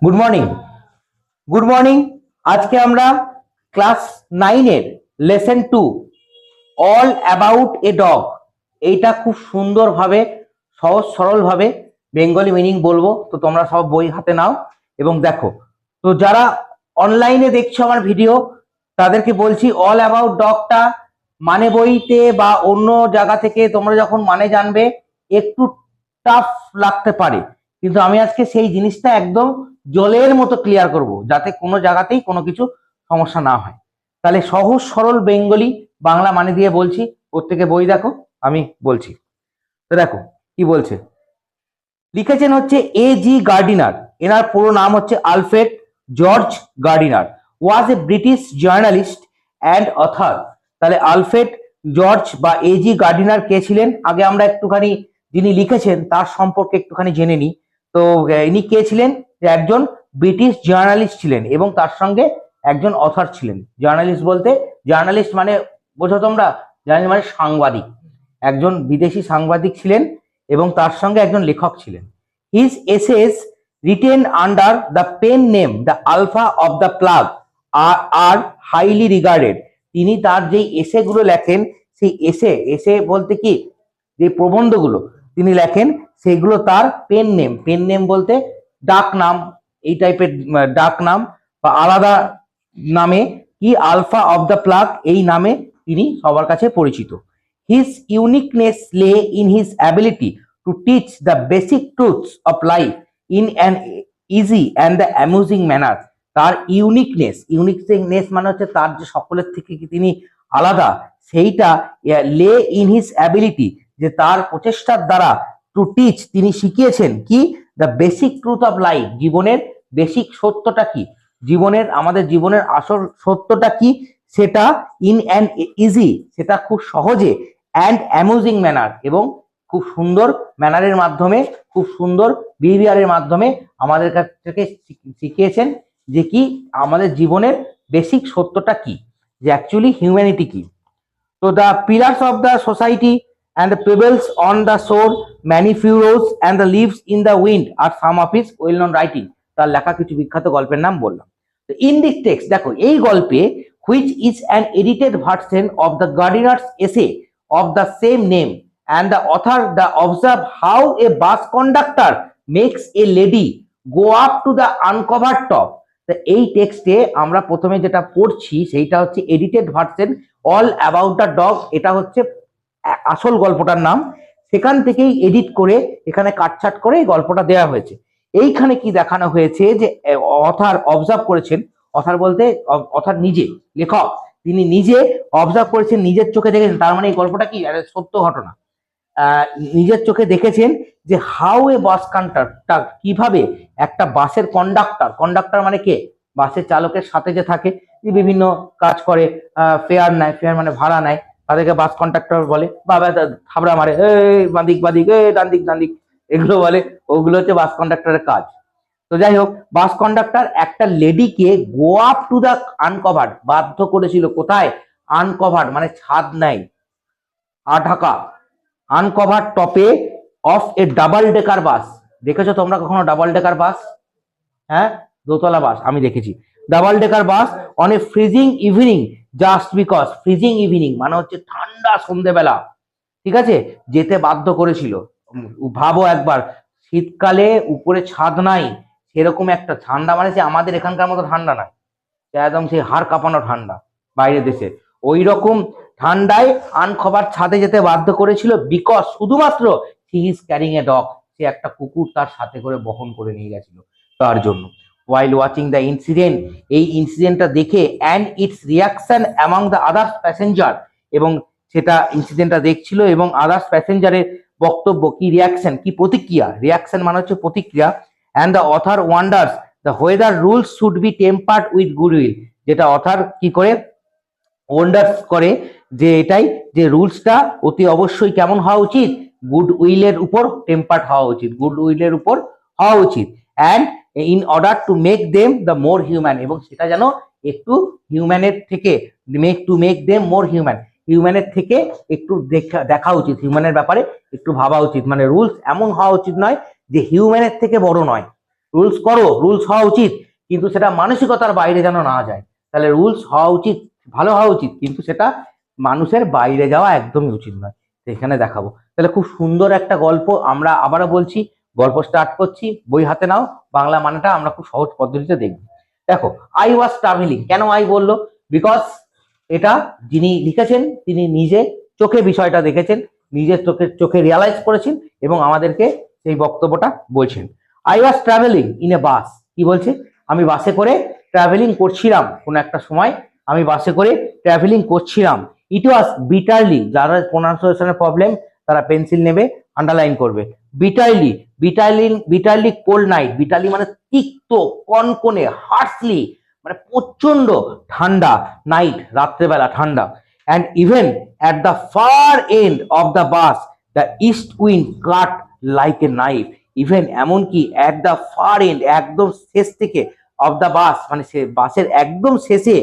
Good morning. Good morning. আজকে আমরা class 9 এর lesson 2 all about a dog, এইটা খুব সুন্দরভাবে সহজ সরলভাবে বেঙ্গলি মিনিং বলবো। তো তোমরা সব বই হাতে নাও এবং দেখো। তো যারা অনলাইনে দেখছো আমার ভিডিও, তাদেরকে বলছি অল অ্যাবাউট ডগটা মানে বইতে বা অন্য জায়গা থেকে তোমরা যখন মানে জানবে একটু টাফ লাগতে পারে, কিন্তু আমি আজকে সেই জিনিসটা একদম জলের মতো ক্লিয়ার করব, যাতে কোনো জায়গাতেই কোনো কিছু সমস্যা না হয়। তাহলে সহজ সরল বেঙ্গলি বাংলা মানে দিয়ে বলছি, প্রত্যেকে বই দেখো, আমি বলছি। তো দেখো কি বলছে, লিখেছেন হচ্ছে এ জি গার্ডিনার। এনার পুরো নাম হচ্ছে Alfred George Gardiner, was A British journalist and author. তাহলে আলফ্রেড জর্জ বা এ জি গার্ডিনার কে ছিলেন, আগে আমরা একটুখানি যিনি লিখেছেন তার সম্পর্কে একটুখানি জেনে নিই। তো ইনি কে ছিলেন, একজন ব্রিটিশ জার্নালিস্ট ছিলেন এবং তার সঙ্গে একজন অথর ছিলেন। জার্নালিস্ট বলতে, জার্নালিস্ট মানে বোঝো তোমরা, জার্নালিস্ট মানে সাংবাদিক, একজন বিদেশি সাংবাদিক ছিলেন এবং তার সঙ্গে একজন লেখক ছিলেন। His essays written under the pen name the alpha of the plug are highly regarded. তিনি তার যেই এসেগুলো লেখেন, সেই এসে বলতে কি, যে প্রবন্ধগুলো তিনি লেখেন সেগুলো তার পেন নেম বলতে ডাক নাম, এই টাইপের ডাক নাম বা আলাদা নামে, কি আলফা অফ দ্য প্লাগ এই নামে তিনি সবার কাছে পরিচিত। His uniqueness lay in his ability to teach the basic truths of life in an easy and the amusing manner. তার ইউনিকনেস মানে হচ্ছে তার যে সকলের থেকে কি তিনি আলাদা, সেইটা লে ইন হিজ অ্যাবিলিটি, যে তার প্রচেষ্টার দ্বারা টু টিচ তিনি শিখিয়েছেন কি the basic truth of life, জীবনের বেসিক সত্যটা কি, জীবনের আমাদের জীবনের আসল সত্যটা কি, সেটা ইন অ্যান ইজি, সেটা খুব সহজে, অ্যান্ড অ্যামিউজিং ম্যানার, এবং খুব সুন্দর ম্যানারের মাধ্যমে, খুব সুন্দর বিহেভিয়ারের মাধ্যমে আমাদের কাছ থেকে শিখিয়েছেন যে কি আমাদের জীবনের বেসিক সত্যটা কি, যে অ্যাকচুয়ালি হিউম্যানিটি কি। তো the pillars of the society and the pebbles on the shore, many furrows and the leaves in the wind are some of his well known writing. তার লেখা কিছু বিখ্যাত গল্পের নাম বললাম। তো ইন দিস টেক্সট দেখো, এই গল্পে which is an edited version of the Gardiner's essay of the same name, and the author the observe how a bus conductor makes a lady go up to the uncovered top. তো এই টেক্সটে আমরা প্রথমে যেটা পড়ছি সেইটা হচ্ছে edited version all about the dog, এটা হচ্ছে আসল গল্পটার নাম, সেখান থেকেই এডিট করে এখানে কাটছাট করে এই গল্পটা দেওয়া হয়েছে। এইখানে কি দেখানো হয়েছে যে অথর অবজার্ভ করেছেন, অথর বলতে অথর নিজে, লেখক, তিনি নিজে অবজার্ভ করেছেন, নিজের চোখে দেখেছেন, তার মানে এই গল্পটা কি সত্য ঘটনা, নিজের চোখে দেখেছেন যে হাউ এ বাস কন্ডাক্টর, কিভাবে একটা বাসের কন্ডাক্টর মানে কে, বাসের চালকের সাথে যে থাকে, বিভিন্ন কাজ করে, ফেয়ার নেয়, ফেয়ার মানে ভাড়া নেয়, তাদেরকে বাস কন্ডাক্টর বলে, বা থাবড়া মারে, বাদিক বাদিক, দান্দিক দান্দিক, এগুলো বলে, ওগুলো হচ্ছে বাস কন্ডাক্টরের কাজ। তো যাই হোক, বাস কন্ডাক্টর একটা লেডিকে go up to the uncovered, বাধ্য করেছিল কোথায়, আনকভার্ড মানে ছাদ নাই, ঢাকা, আনকভার্ড টপে of a double decker bus. দেখেছো তোমরা কখনো ডাবল ডেকার বাস? হ্যাঁ, দোতলা বাস আমি দেখেছি। Double decker bus on a freezing evening, just because, freezing evening মানে হচ্ছে ঠান্ডা সন্ধ্যেবেলা, ঠিক আছে, যেতে বাধ্য করেছিল। ভাবো একবার, শীতকালে উপরে ছাদ নাই, সেরকম একটা ঠান্ডা, মানে যে আমাদের এখানকার মতো ঠান্ডা নয়, একদম সেই হাড় কাঁপানো ঠান্ডা বাইরের দেশে, ওই রকম ঠান্ডায় আনকভার ছাদে যেতে বাধ্য করেছিল, বিকজ শুধুমাত্র he is carrying a dog, সে একটা কুকুর তার সাথে করে বহন করে নিয়ে গেছিল তার জন্য। while watching the incident, এই ইনসিডেন্টটা দেখে and its reaction among the other passenger, এবং সেটা ইনসিডেন্টটা দেখছিল এবং আদার্স প্যাসেঞ্জারের বক্তব্য, কি রিয়াকশন, কি প্রতিক্রিয়া, রিয়াকশন মানে হচ্ছে প্রতিক্রিয়া, and the author wonders the whether rules should be tempered with goodwill, যেটা অথার কি করে ওয়ান্ডার্স করে, যে এটাই যে রুলসটা অতি অবশ্যই কেমন হওয়া উচিত, গুড উইলের উপর টেম্পার্ড হওয়া উচিত, গুড উইলের উপর হওয়া উচিত, and in order to make them the more human, এবং সেটা যেন একটু হিউম্যানের থেকে, মেক দেম মোর হিউম্যান, হিউম্যানের থেকে একটু দেখা উচিত, হিউম্যানের ব্যাপারে একটু ভাবা উচিত, মানে রুলস এমন হওয়া উচিত নয় যে হিউম্যানের থেকে বড় নয়, রুলস করো, রুলস হওয়া উচিত, কিন্তু সেটা মানসিকতার বাইরে যেন না যায়। তাহলে রুলস হওয়া উচিত, ভালো হওয়া উচিত, কিন্তু সেটা মানুষের বাইরে যাওয়া একদমই উচিত নয়। এখানে দেখাবো। তাহলে খুব সুন্দর একটা গল্প, আমরা আবারও বলছি, গল্প স্টার্ট করছি, বই হাতে নাও, বাংলা মানেটা আমরা খুব সহজ পদ্ধতিতে দেখব। দেখো, আই ওয়াজ ট্রাভেলিং, কেন আই বললো? বিকজ এটা যিনি লিখেছেন তিনি নিজে চোখে বিষয়টা দেখেছেন, নিজের চোখে রিয়ালাইজ করেছেন এবং আমাদেরকে সেই বক্তব্যটা বলছেন। I was travelling in a bus, কি বলছে? আমি বাসে করে ট্রাভেলিং করছিলাম, কোন একটা সময় আমি বাসে করে ট্রাভেলিং করছিলাম। ইট ওয়াজ বিটারলি, যারা প্রোনাউন্সিয়েশনের প্রবলেম তারা পেন্সিল নেবে, আন্ডারলাইন করবে। Bitterly, bitterly cold night, bitterly মানে তিক্ত, কনকনে, হার্সলি মানে প্রচন্ড ঠান্ডা, নাইট রাত্রেবেলা ঠান্ডা। And even at the far end of the bus the east wind cut like a knife. Even এমনকি অ্যাট দ্য ফার এন্ড, একদম শেষ থেকে, অফ দ্য বাস মানে সে বাসের একদম শেষে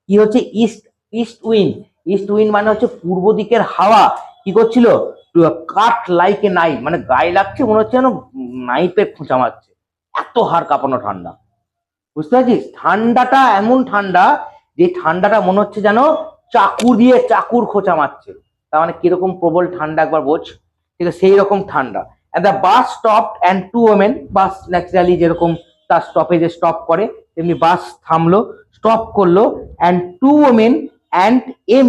কি হচ্ছে? East east wind, east wind মানে হচ্ছে পূর্ব দিকের হাওয়া, কি করছিল? কাট লাইক এ নাইফ, মানে গায়ে লাগছে মনে হচ্ছে যেন নাইফের খোঁচা মারছে, এত হাড় কাঁপানো ঠান্ডা। বুঝতে পারছিস? ঠান্ডাটা এমন ঠান্ডা যে ঠান্ডাটা মনে হচ্ছে যেন চাকু দিয়ে চাকুর খোঁচা মারছে। তার মানে কিরকম প্রবল ঠান্ডা একবার বোঝ। ঠিক আছে, সেই রকম ঠান্ডা। And the bus stop and two women, bus naturally যেরকম তার স্টপেজে স্টপ করে তেমনি বাস থামলো, স্টপ করলো। And two women and a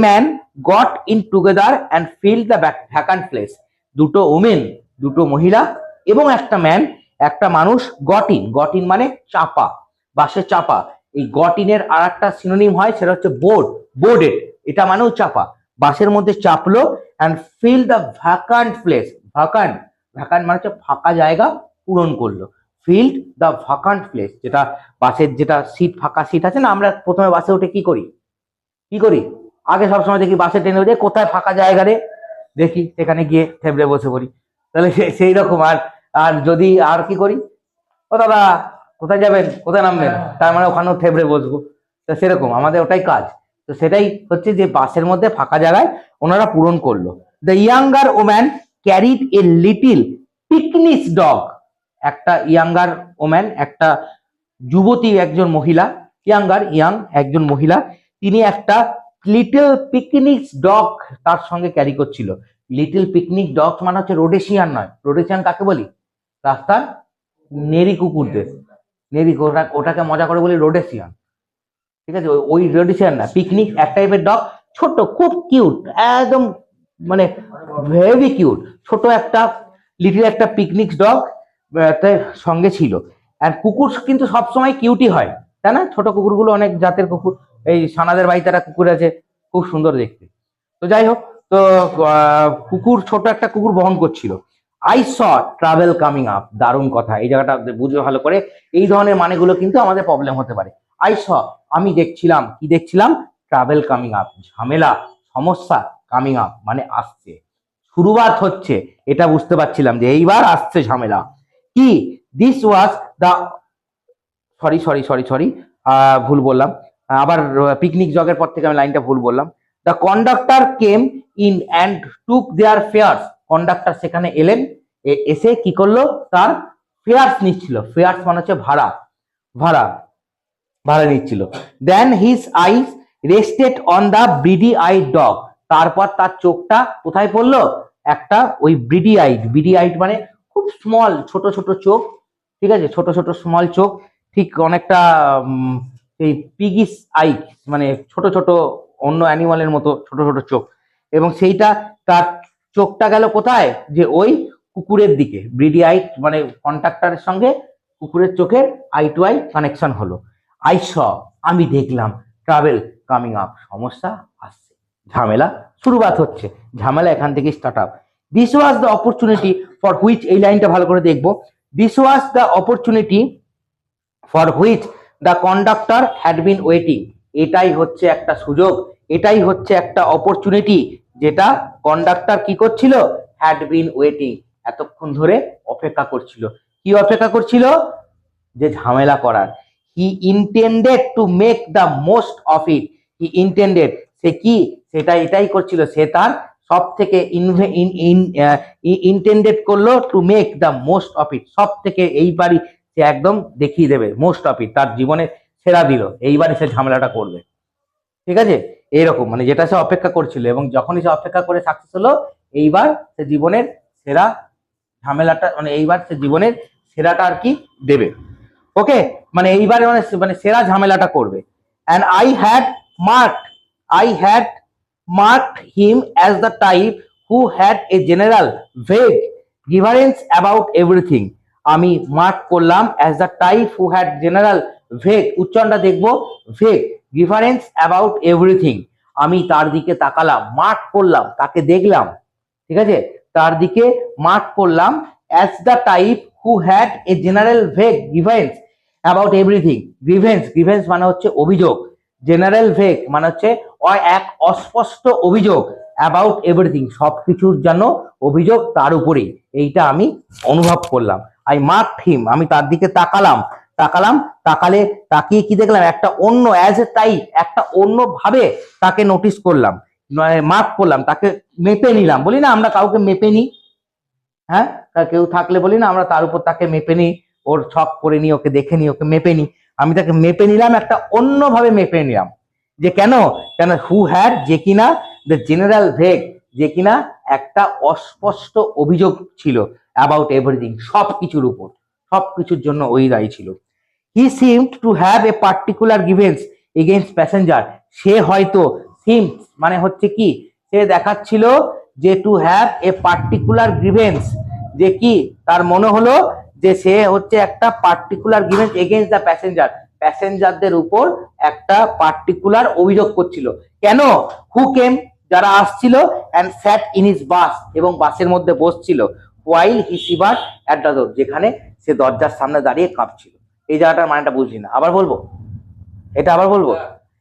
man got in together and fill the vacant place. দুটো ওমেন, দুটো মহিলা এবং একটা ম্যান, একটা মানুষ গট ইন মানে চাপা, বাসে চাপা। এই গট ইনের আর একটা সিনোনিম হয়, সেটা হচ্ছে বোর্ডেড, এটা মানেও চাপা। বাসের মধ্যে চাপলো and fill the vacant place, vacant মানে হচ্ছে ফাঁকা জায়গা পূরণ করলো। ফিল্ড দ্য ভ্যাকান্ট প্লেস, যেটা বাসের যেটা সিট, ফাঁকা সিট আছে না, আমরা প্রথমে বাসে উঠে কি করি আগে সবসময় দেখি বাসে ট্রেনে উঠে কোথায় ফাঁকা জায়গা রে দেখি, সেখানে গিয়ে থেবড়ে বসে পড়ি। তাহলে সেই রকম। আর যদি আর কি করি, ও দাদা কোথায় যাবেন, কোথায় নামবেন, তার মানে ওখানেও থেবড়ে বসবো। তো সেরকম আমাদের ওটাই কাজ। তো সেটাই হচ্ছে যে বাসের মধ্যে ফাঁকা জায়গায় ওনারা পূরণ করলো। The younger woman carried a little picnic dog, একটা ইয়াঙ্গার ওম্যান, একটা যুবতী, একজন মহিলা, ইয়াং একজন মহিলা, তিনি একটা লিটল পিকনিক ডগ তার সঙ্গে ক্যারি করছিল। লিটল পিকনিক ডগ মানে হচ্ছে রোডেশিয়ান নয়, রোডেশিয়ান কাকে বলি? রাস্তার নেরি কুকুরদের, নেরি, ওটাকে মজা করে বলি রোডেশিয়ান। ঠিক আছে, ওই রোডেশিয়ান না, পিকনিক এক টাইপের ডগ, ছোট, খুব কিউট, একদম মানে ভেরি কিউট, ছোট একটা লিটল একটা পিকনিক ডগ সঙ্গে ছিল। আর কুকুর কিন্তু সবসময় কিউটি হয়, তাই না? ছোট কুকুরগুলো অনেক জাতের কুকুর, এই সানাদের বাড়িতে একটা কুকুর আছে, খুব সুন্দর দেখতে। তো যাই হোক, তো কুকুর, ছোট একটা কুকুর বহন করছিল। I saw travel coming up, দারুণ কথা, এই জায়গাটা বুঝবে ভালো করে। এই ধরনের মানেগুলো কিন্তু আমাদের প্রবলেম হতে পারে। আই স, আমি দেখছিলাম, কি দেখছিলাম? ট্রাভেল কামিং আপ, ঝামেলা, সমস্যা, কামিং আপ মানে আসছে, শুরুয়াত হচ্ছে, এটা বুঝতে পারছিলাম যে এইবার আসছে ঝামেলা। কি? দিস ওয়াজ দ্য, সরি, ভুল বললাম, আবার পিকনিক জগের পর থেকে আমি লাইনটা ভুল বললাম। The conductor came in and took their fares, conductor সেখানে এলেন, এসে কি করলো? তার ফেয়ার্স নিচ্ছিল। ফেয়ার্স মানে হচ্ছে ভাড়া, ভাড়া নিচ্ছিল। Then his eyes rested on the bleary eyed dog, তারপর তার চোখটা কোথায় পড়লো? একটা ওই ব্রিডি আইড মানে খুব স্মল, ছোট ছোট চোখ, ঠিক আছে, ছোট ছোট স্মল চোখ, ঠিক অনেকটা এই পিগিস আই মানে ছোট ছোট অন্য অ্যানিমালের মতো ছোট ছোট চোখ। এবং সেইটা তার চোখটা গেল কোথায়? যে ওই কুকুরের দিকে। ব্রিডি আই মানে কন্ট্রাক্টরের সঙ্গে কুকুরের চোখের আই টু আই কানেকশন হলো। আই স, আমি দেখলাম, ট্রাভেল কামিং আপ, সমস্যা আসছে, ঝামেলা শুরুবাত হচ্ছে, ঝামেলা এখান থেকে start up. This was the opportunity for which, এই লাইনটা ভালো করে দেখবো, this was the opportunity for which the conductor had been waiting, এটাই হচ্ছে একটা সুযোগ, এটাই হচ্ছে একটা অপরচুনিটি, যেটা কন্ডাক্টর কি করছিল? হ্যাড বিন ওয়েটিং, এতক্ষণ ধরে অপেক্ষা করছিল। কি অপেক্ষা করছিল? যে ঝামেলা করার। He intended to make the most of it, he intended, সে কি, সেটা এটাই করছিল, সে তার সব থেকে ইন্টেন্ডেড করলো two make the most of ইট, সব থেকে এইবারই সে একদম দেখিয়ে দেবে মোস্ট অফ ইট, তার জীবনে সেরা দিল, এইবারই সে ঝামেলাটা করবে। ঠিক আছে, এইরকম মানে যেটা সে অপেক্ষা করছিল, এবং যখনই সে অপেক্ষা করে সাকসেস হলো, এইবার সে জীবনের সেরা ঝামেলাটা মানে এইবার সে জীবনের সেরাটা আর কি দেবে। ওকে, মানে এইবারে মানে সেরা ঝামেলাটা করবে। And I had marked him as the type who had a general vague grievance about everything. আমি মার্ক করলাম as the type who had general vague, উচ্চারণটা দেখবো, vague grievance about everything। আমি তার দিকে তাকালাম, মার্ক করলাম, তাকে দেখলাম, ঠিক আছে, তার দিকে মার্ক করলাম as the type who had a general vague grievance about everything। Grievance মানে হচ্ছে অভিযোগ, জেনারেল ভেগ মানে হচ্ছে এক অস্পষ্ট অভিযোগ, অ্যাবাউট এভরিথিং সবকিছুর জন্য অভিযোগ তার উপরেই, এইটা আমি অনুভব করলাম। আই মার্ক হিম, আমি তার দিকে তাকালে তাকিয়ে কি দেখলাম, একটা অন্য অ্যাজ এ টাইপ, একটা অন্য ভাবে তাকে নোটিস করলাম, মার্ক করলাম, তাকে মেপে নিলাম, বলি না আমরা কাউকে মেপে নিই, হ্যাঁ, কেউ থাকলে বলি না আমরা তার উপর তাকে মেপে নিই, ওর ছক করে নিই, ওকে দেখে নিই, ওকে মেপে নিই, আমি তাকে মেপে নিলাম, একটা অন্যভাবে মেপে নিলাম। যে কেন হু হ্যাড, যে কিনা দ্য জেনারেল ভেগ, যে কিনা একটা অস্পষ্ট অভিযোগ ছিল, অ্যাবাউট এভরিথিং সবকিছুর উপর, সবকিছুর জন্য ওই দায়ী ছিল। He seemed to have a particular grievance against passenger, সে হয়তো সিম মানে হচ্ছে কি, সে দেখাচ্ছিল যে to have a particular grievance, যে কি তার মনে হলো যে সে হচ্ছে একটা পার্টিকুলার গ্রিভেন্স এগেইনস্ট দ্য প্যাসেঞ্জারদের উপর একটা পার্টিকুলার অভিযোগ করছিল। কেন? হু কেম, যারা আসছিল, and sat in his bus, এবং বাসের মধ্যে বসছিল, while he shiver at the door, যেখানে সে দরজার সামনে দাঁড়িয়ে কাঁপছিল। এই জায়গাটার মানেটা বুঝলি না, আবার বলবো, এটা আবার বলবো,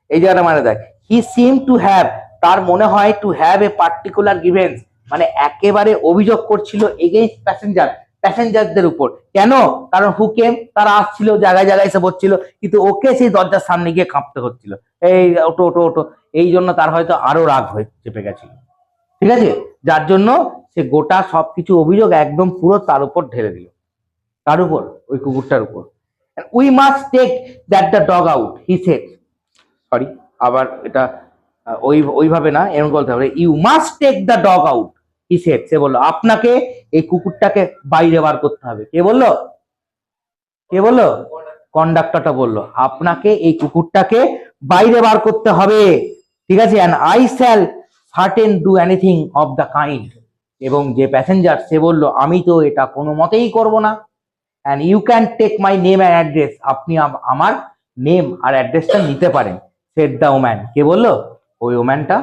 এই জায়গাটা মানে দেখ, হি সিম টু হ্যাভ, তার মনে হয়, two have a particular grievance মানে একেবারে অভিযোগ করছিল এগেইনস্ট প্যাসেঞ্জারদের উপর। কেন? কারণ হু কেম, তারা আসছিল, জায়গায় জায়গায় এসে বসছিল, কিন্তু ওকে সেই দরজার সামনে গিয়ে কাঁপতে হচ্ছিল, এই ওটো ওটো ওটো, এই জন্য তার হয়তো আরো রাগ হয়ে চেপে গেছিল। ঠিক আছে, যার জন্য সে গোটা সবকিছু অভিযোগ একদম পুরো তার উপর ঢেলে দিল, তার উপর, ওই কুকুরটার উপর। We must take that the dog out, he said, sorry আবার এটা ওইভাবে না, এরকম বলতে হবে, you must take the dog out, he said, সে বললো আপনাকে এই কুকুরটাকে বাইরে বার করতে হবে। কে বললো? কন্ডাক্টরটা বললো আপনাকে এই কুকুরটাকে বাইরে বার করতে হবে। ঠিক আছে, and I shall certain do anything of the kind, এবং যে প্যাসেঞ্জার সে বলল আমি তো এটা কোনো মতেই করব না। And you can take my name and address, আপনি আমার নেম আর অ্যাড্রেসটা নিতে পারেন। সেড দ্য ওম্যান, কে বললো? ওই ওম্যানটা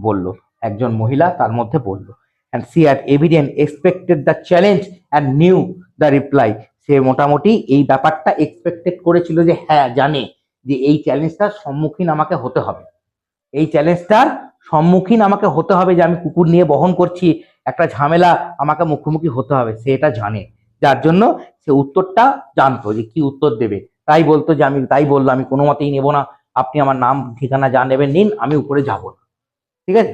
বললো, একজন মহিলা তার মধ্যে বললো। And she had evident expected the challenge and knew the reply, সে মোটামুটি এই ব্যাপারটা এক্সপেক্টেড করেছিল, যে হ্যাঁ জানে যে এই চ্যালেঞ্জটার সম্মুখীন আমাকে হতে হবে, এই চ্যালেঞ্জটার সম্মুখীন আমাকে হতে হবে, যে আমি কুকুর নিয়ে বহন করছি, একটা ঝামেলা আমাকে মুখোমুখি হতে হবে, সে এটা জানে, যার জন্য সে উত্তরটা জানতো যে কি উত্তর দেবে, তাই বলতো যে তাই বললো আমি কোনো মতেই নেবো না, আপনি আমার নাম ঠিকানা যা নেবেন নিন, আমি উপরে যাব না। ঠিক আছে,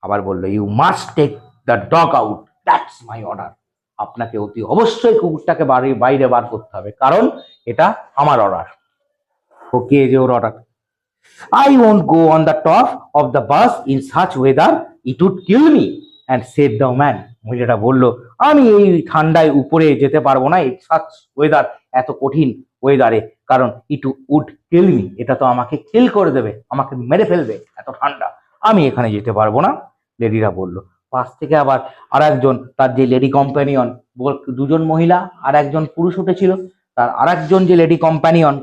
আবার বললো you must take the dog out, that's my order, আপনাকে অতি অবশ্যই কুকুরটাকে বাইরে বার করতে হবে, কারণ এটা আমার অর্ডার। ওকে, যে ওর order, I won't go on the top of the bus in such weather, it would kill me, and said the man, মহিলাটা বললো আমি এই ঠান্ডায় উপরে যেতে পারবো না, সাচ ওয়েদার, এত কঠিন ওয়েদারে, কারণ ইট উড কিল মি, এটা তো আমাকে কিল করে দেবে, আমাকে মেরে ফেলবে, এত ঠান্ডা, আমি এখানে যেতে পারবো না। লেডিরা বললো। পাশ থেকে আবার আর একজন, তার যে লেডি কম্প্যানিয়ন, দুজন মহিলা আর একজন পুরুষ উঠেছিল, তার আর একজন যে লেডি কম্প্যানিয়ন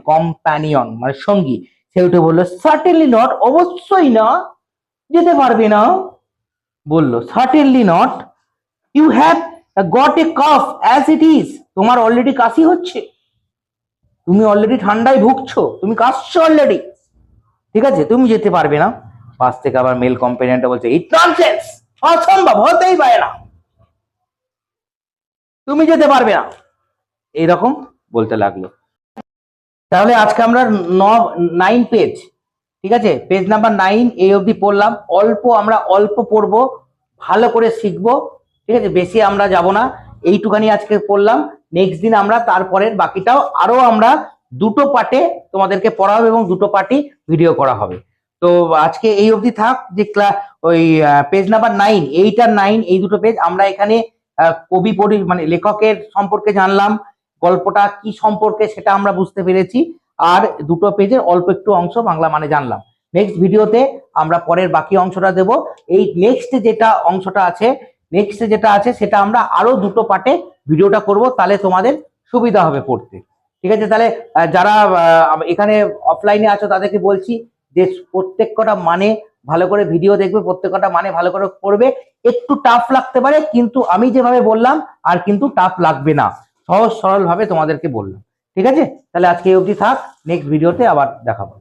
মানে সঙ্গী, সে উঠে বললো সার্টেনলি নট, অবশ্যই না, যেতে পারবে না। বললো certainly not, you have got a cough as it is, তোমার অলরেডি কাশি হচ্ছে, তুমি অলরেডি ঠান্ডায় ভুগছো, তুমি কাশছো অলরেডি, ঠিক আছে, তুমি যেতে পারবে না। পাশ থেকে আবার মেল কম্পেনিয়নটা বলছে ইট ননসেন্স, অসম্ভব, হতেই পারে না, তুমি যেতে পারবে না, এইরকম বলতে লাগলো। তাহলে আজকে আমরা 9 পেজ, ঠিক আছে, পেজ নাম্বার 9 এই অবধি পড়লাম, আমরা অল্প পড়বো, ভালো করে শিখবো। ঠিক আছে, বেশি আমরা যাব না, এইটুখানি আজকে পড়লাম। নেক্সট দিন আমরা তারপরের বাকিটাও আরো আমরা দুটো পার্টে তোমাদেরকে পড়াবো এবং দুটো পার্টি ভিডিও করা হবে। তো আজকে এই অবধি থাক, যে ওই পেজ নাম্বার 9, 8 আর 9 এই দুটো পেজ আমরা এখানে কবি পড়ি মানে লেখকের সম্পর্কে জানলাম, গল্পটা কি সম্পর্কে সেটা আমরা বুঝতে পেরেছি, আর দুটো পেজের অল্প একটু অংশ বাংলা মানে জানলাম। নেক্সট ভিডিওতে আমরা পরের বাকি অংশটা দেব। এই নেক্সট যেটা অংশটা আছে, নেক্সট যেটা আছে সেটা আমরা আরো দুটো পার্টে ভিডিওটা করব, তাহলে তোমাদের সুবিধা হবে পড়তে। ঠিক আছে, তাহলে যারা এখানে অফলাইনে আছো তাদেরকে বলছি যে প্রত্যেক কটা মানে ভালো করে ভিডিও দেখবে, প্রত্যেক কটা মানে ভালো করে পড়বে। একটু টাফ লাগতে পারে, কিন্তু আমি যেভাবে বললাম আর কিন্তু টাফ লাগবে না, সহজ সরল ভাবে তোমাদেরকে বললাম। ঠিক আছে, তাহলে আজকে এই অবধি থাক, নেক্সট ভিডিওতে আবার দেখাবো।